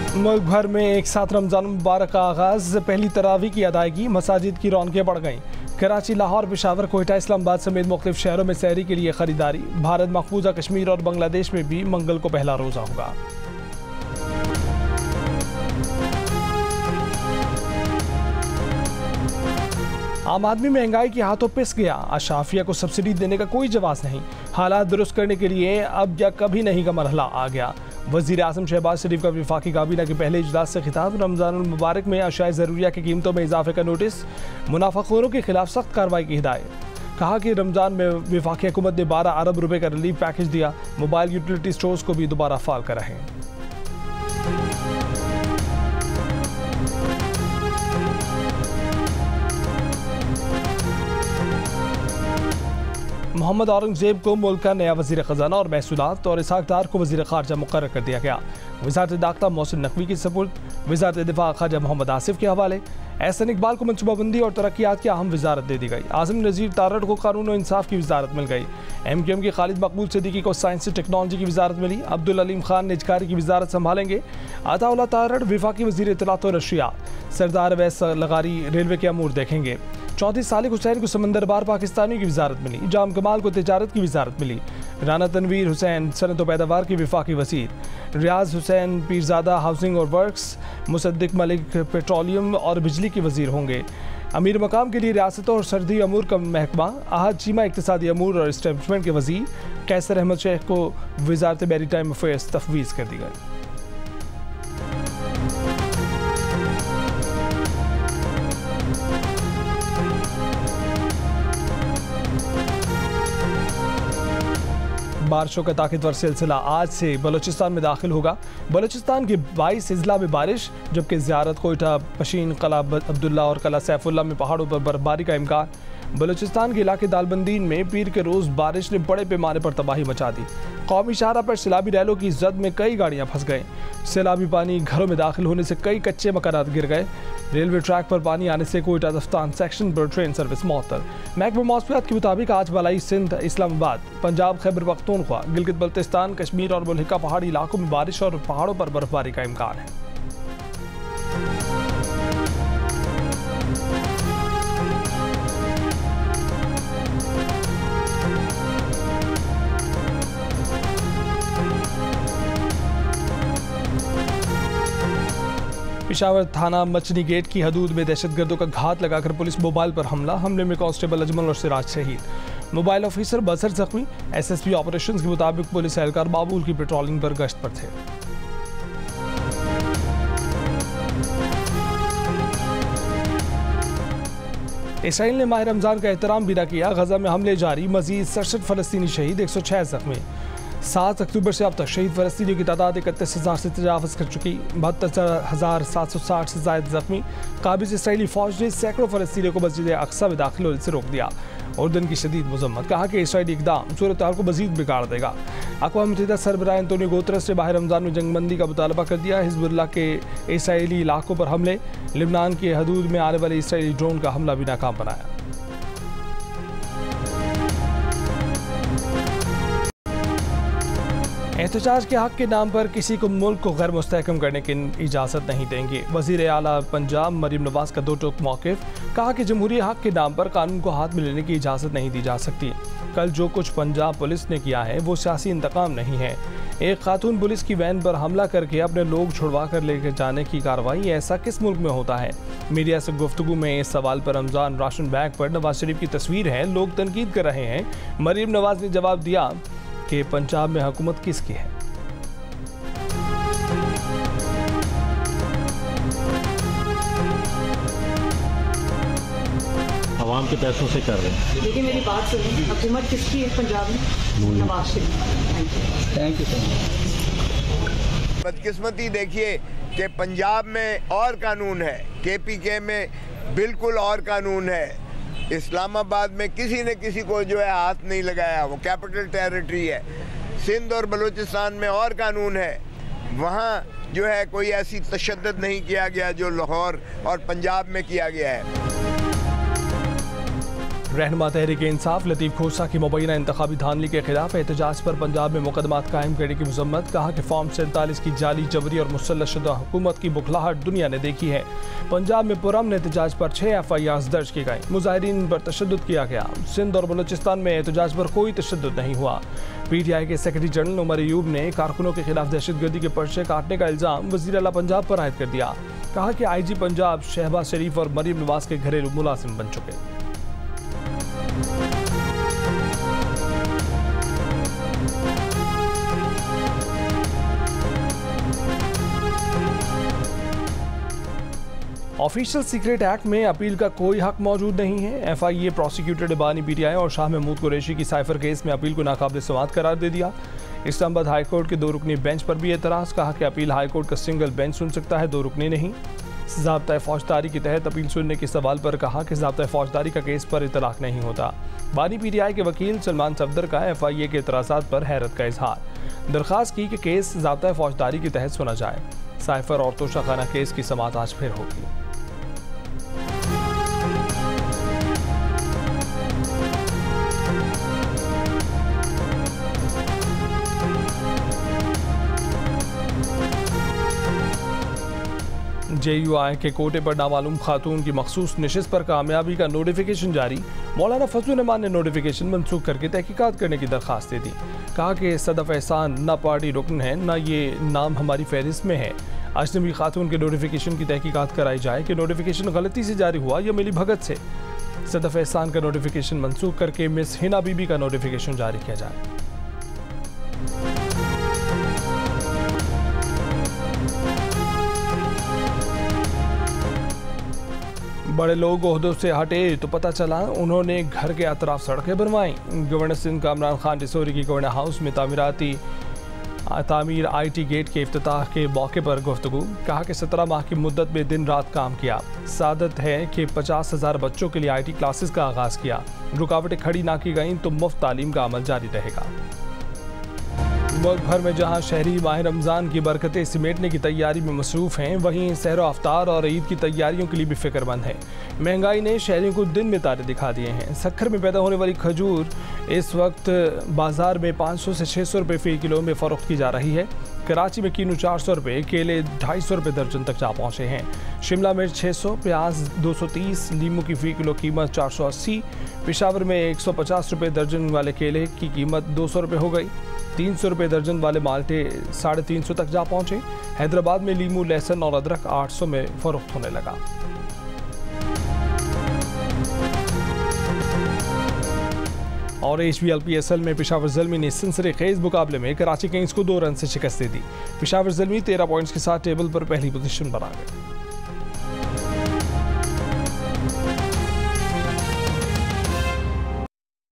मुल्क भर में एक साथ रमज़ान मुबारक का आगाज़, पहली तरावी की अदायगी, मसाजिद की रौनकें बढ़ गईं। कराची, लाहौर, पेशावर, कोयटा, इस्लामाबाद समेत मुख्तलिफ शहरों में सहरी के लिए खरीदारी। भारत मकबूजा कश्मीर और बांग्लादेश में भी मंगल को पहला रोज़ा होगा। आम आदमी महंगाई के हाथों पिस गया, अशाफिया को सब्सिडी देने का कोई जवाब नहीं। हालात दुरुस्त करने के लिए अब या कभी नहीं का मरहला आ गया। वज़ीर आज़म शहबाज शरीफ का वफाकी काबीना के पहले इजलास से खिताब। रमज़ान मुबारक में अशाए ज़रूरिया की कीमतों में इजाफे का नोटिस, मुनाफाखोरों के खिलाफ सख्त कार्रवाई की हिदायत। कहा कि रमज़ान में वफाकी हुकूमत ने 12 अरब रुपए का रिलीफ पैकेज दिया। मोबाइल यूटिलिटी स्टोर्स को भी दोबारा फाल कराएं। मोहम्मद औरंगजेब को मुल्क का नया वज़ीर ख़जाना और महसूलात और इसहाक डार को वज़ीर ख़ारजा मुक़र्रर कर दिया गया। वज़ारत दाख़िला मोहसिन नकवी की सपुर्द, वज़ारत दिफ़ा ख़वाजा मोहम्मद आसिफ के हवाले। एहसन इकबाल को मनसूबाबंदी और तरक्यात की अहम वज़ारत दे दी गई। आज़म नज़ीर तारड़ को कानून और इंसाफ की वज़ारत मिल गई। MQM के खालिद मकबूल सिद्दीकी को साइंस टेक्नोलॉजी की वज़ारत मिली। अब्दुल अलीम खान निजकारी की वज़ारत संभालेंगे। अताउल्लाह तारड़ वफाकी वज़ीर इत्तलात और नशरियात। सरदार अवैस लगारी रेलवे के अमूर देखेंगे। 34 सालिक हुसैन को समंदर बार पाकिस्तानियों की वज़ारत मिली। जाम कमाल को तिजारत की वज़ारत मिली। राना तनवीर हुसैन सनत व पैदावार की वफाकी वज़ीर। रियाज हुसैन पीरज़ादा हाउसिंग और वर्क्स। मुसद्दिक मलिक पेट्रोलियम और बिजली के वज़ीर होंगे। अमीर मकाम के लिए रियासतों और सरहदी अमूर का महकमा। अहद चीमा इक़्तिसादी अमूर और इस्टेब्लिशमेंट के वज़ीर। कैसर अहमद शेख को वज़ारत मैरीटाइम अफेयर्स तफवीज़ कर दी गई। बारिशों का ताकतवर सिलसिला आज से बलूचिस्तान में दाखिल होगा। बलूचिस्तान के 22 अजला में बारिश, जबकि ज़ियारत, कोयटा, पशीन, कला अब्दुल्ला और कला सैफुल्ला में पहाड़ों पर बर्फबारी का इम्कान। बलूचिस्तान के इलाके दालबंदीन में पीर के रोज़ बारिश ने बड़े पैमाने पर तबाही मचा दी। कौमी शाहरा पर सैलाबी रैलों की जद में कई गाड़ियाँ फंस गए। सैलाबी पानी घरों में दाखिल होने से कई कच्चे मकानात गिर गए। रेलवे ट्रैक पर पानी आने से कोयटा दफ्तान सेक्शन पर ट्रेन सर्विस मअतल। महकमा मौसमियात के मुताबिक आज बलाई सिंध, इस्लामाबाद, पंजाब, खैबर पख्तूनख्वा, गिलगित बल्तिस्तान, कश्मीर और मुल्हिका पहाड़ी इलाकों में बारिश और पहाड़ों पर बर्फबारी का इम्कान है। पेशावर थाना मचनी गेट की हदूद में दहशतगर्दों का घात लगाकर पुलिस मोबाइल पर हमले में कांस्टेबल अजमल और सिराज शहीद। मोबाइल ऑफिसर बसर जख्मी। SSP ऑपरेशंस के मुताबिक पुलिस एहलकार बाबुल की पेट्रोलिंग पर गश्त पर थे। इसराइल ने माह रमजान का एहतराम भी न किया। गजा में हमले जारी, मजीद 67 फलस्तीनी शहीद, 106 जख्मी। 7 अक्टूबर से अब तक शहीद फ़लस्तीनियों की तादाद 31,000 से तजावज़ कर चुकी। 72,760 से ज़ायद जख्मी। काबिज़ इसराइली फ़ौज ने सैकड़ों फ़लस्तीनियों को मस्जिद अक्सा में दाखिल होने से रोक दिया। उर्दन की शदीद मज़म्मत, कहा कि इसराइली इक़दाम सूरत हाल को मज़ीद बिगाड़ देगा। अक़वाम मुत्तहिदा सरबराह एंटोनियो गुतेरेस ने माह रमज़ान में जंगबंदी का मुतालबा कर दिया। हिज़्बुल्लाह के इसराइली इलाकों पर हमले, लिबनान के हदूद में आने वाले इसराइली ड्रोन का हमला भी नाकाम बनाया। एहतजाज के हक़ के नाम पर किसी को मुल्क को गैर मुस्तहकम करने की इजाज़त नहीं देंगे। वज़ीर आला पंजाब मरीम नवाज़ का दो टोक मौक़िफ़, कहा कि जमहूरी हक़ के नाम पर कानून को हाथ में लेने की इजाज़त नहीं दी जा सकती। कल जो कुछ पंजाब पुलिस ने किया है वो सियासी इंतकाम नहीं है। एक खातून पुलिस की वैन पर हमला करके अपने लोग छुड़वा कर लेकर जाने की कार्रवाई ऐसा किस मुल्क में होता है? मीडिया से गुफ्तगू में इस सवाल पर रमज़ान राशन बैग पर नवाज शरीफ की तस्वीर है, लोग तनकीद कर रहे हैं। मरीम नवाज़ ने जवाब दिया कि पंजाब में हुकूमत किसकी है? आवाम के पैसों से कर रहे हैं। देखिए मेरी बात सुनिए, हुकूमत किसकी है पंजाब में? Nawaz Sharif. Thank you so much. बदकिस्मती देखिए कि पंजाब में और कानून है, KPK में बिल्कुल और कानून है। इस्लामाबाद में किसी ने किसी को जो है हाथ नहीं लगाया, वो कैपिटल टेरिटरी है। सिंध और बलूचिस्तान में और कानून है, वहाँ जो है कोई ऐसी तशद्दुद नहीं किया गया जो लाहौर और पंजाब में किया गया है। रहनुमा तहरीक इंसाफ लतीफ़ खोसा की मुबैना इंतखाबी धांधली के खिलाफ एहतजाज पर पंजाब में मुकदमात कायम करने की मजम्मत। कहा कि फॉर्म 47 की जाली, जबरी और मुसल्लतशुदा हुकूमत की बुखलाहट दुनिया ने देखी है। पंजाब में पुरअमन एहतजाज पर 6 FIRs दर्ज की गई। मुजाहिरीन पर तशद्दुद किया गया। सिंध और बलूचिस्तान में एहतजाज पर कोई तशद्दुद नहीं हुआ। PTI के सेक्रेटरी जनरल उमर अयूब ने कारकुनों के खिलाफ दहशतगर्दी के पर्चे काटने का इल्ज़ाम वज़ीर आला पंजाब पर आयद कर दिया। कहा कि IG पंजाब शहबाज शरीफ और मरीम नवाज के घरेलू मुलाजिम बन चुके। ऑफिशियल सीक्रेट एक्ट में अपील का कोई हक मौजूद नहीं है। FIA प्रोसिक्यूटर इबानी PTI और शाह महमूद कुरैशी की साइफर केस में अपील को नाकाबिल समाअत करार दे दिया। इस्लामाबाद हाई कोर्ट के 2 रुकनी बेंच पर भी एतराज़। कहा कि अपील हाई कोर्ट का सिंगल बेंच सुन सकता है, 2 रुकनी नहीं। ज़ाब्ता फौजदारी के तहत अपील सुनने के सवाल पर कहा कि ज़ाब्ता फौजदारी का केस पर इतलाक नहीं होता। बानी PTI के वकील सलमान सफदर का FIA के एतराज़ात पर हैरत का इजहार। दरख्वास्त की कि केस ज़ाब्ता फौजदारी के तहत सुना जाए। साइफर और तोशाखाना केस की समाअत आज फिर होगी। JUI के कोटे पर नामालूम खातून की मखसूस नशिस्त पर कामयाबी का नोटिफिकेशन जारी। मौलाना फजलुर रहमान ने नोटिफिकेशन मनसूख करके तहकीकात करने की दरख्वास्त दे दी। कहा कि सदफ एहसान न पार्टी रुकन है, न ये नाम हमारी फहरिस्त में है। अजनबी खातून के नोटिफिकेशन की तहकीकात कराई जाए कि नोटिफिकेशन गलती से जारी हुआ या मिली भगत से। सदफ एहसान का नोटिफिकेशन मनसूख करके मिस हिना बीबी का नोटिफिकेशन जारी किया जाए। बड़े लोग ओहदों से हटे तो पता चला उन्होंने घर के अतराफ सड़कें बनवाई। गवर्नर सिंध कामरान खान डिसोरी की गवर्नर हाउस में तामीर IT गेट के इफ्तिताह के मौके पर गुफ्तगू। कहा कि 17 माह की मुद्दत में दिन रात काम किया। सादत है कि 50,000 बच्चों के लिए IT क्लासेस का आगाज़ किया। रुकावटें खड़ी ना की गईं तो मुफ्त तालीम का अमल जारी रहेगा। मुल्क भर में जहां शहरी माह रमज़ान की बरकतें सिमेटने की तैयारी में मसरूफ़ हैं, वहीं सहर अफ्तार और ईद की तैयारियों के लिए भी फिक्रमंद है। महंगाई ने शहरियों को दिन में तारे दिखा दिए हैं। सक्खर में पैदा होने वाली खजूर इस वक्त बाजार में 500 से 600 रुपये फ़ी किलो में फ़रोख्त की जा रही है। कराची में कीनू 400 रुपये, केले 250 रुपये दर्जन तक जा पहुँचे हैं। शिमला मिर्च 600, प्याज 230, लीमू की फ़ी किलो कीमत 480। पेशावर में 150 रुपये दर्जन वाले केले की कीमत 200 रुपये हो गई। 300 रुपये दर्जन वाले माल्टे 350 तक जा पहुँचे। हैदराबाद में लीमू, लहसुन और अदरक 800 में फ़रोख्त होने लगा। और HBL PSL में पेशावर ज़ल्मी ने सनसनीखेज़ मुकाबले में कराची किंग्स को 2 रन से शिकस्त दे दी। पेशावर ज़ल्मी 13 पॉइंट्स के साथ टेबल पर पहली पोजीशन पर आ गए।